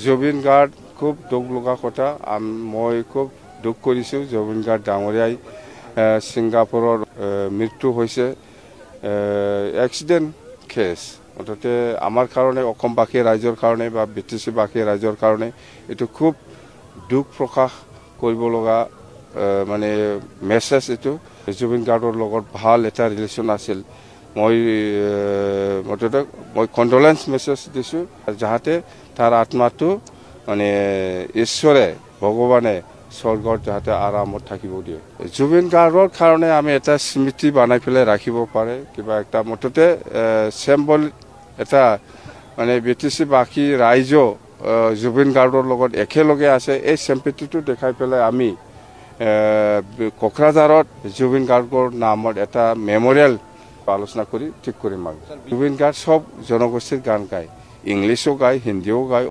জুবিন গাৰ্গ খুব দুখ লগা কথা। মই খুব দুখ কৰিছোঁ। জুবিন গাৰ্গ ডাঙৰীয়াই ছিংগাপুৰৰ মৃত্যু হৈছে এক্সিডেণ্ট কেছ। মুঠতে আমাৰ কাৰণে, অসমবাসী ৰাইজৰ কাৰণে বা BTC-বাসী ৰাইজৰ কাৰণে এইটো খুব দুখ প্ৰকাশ কৰিব লগা মানে মেছেজ এইটো। জুবিন গাৰ্গৰ লগত ভাল এটা ৰিলেশ্যন আছিল। মই কণ্ডোলেন্স মেছেজ দিছোঁ যাহাতে তাৰ আত্মাটো মানে ঈশ্বৰে ভগৱানে স্বৰ্গত যাহাতে আৰামত থাকিব দিয়ে। জুবিন গাৰ্গৰ কাৰণে আমি এটা স্মৃতি বনাই পেলাই ৰাখিব পাৰে, কিবা একটা মুঠতে চেম্বল এটা মানে BTC-বাসী ৰাইজো জুবিন গাৰ্গৰ লগত একেলগে আছে। এই চেম্পিটিটো দেখাই পেলাই আমি কোকৰাঝাৰত জুবিন গাৰ্গৰ নামত এটা মেমৰিয়েল আলোচনা কৰি ঠিক কৰিম। জুবিন গাৰ্গ সব জনগোষ্ঠীৰ গান গায়, ইংলিছো গায়, হিন্দীও গায়।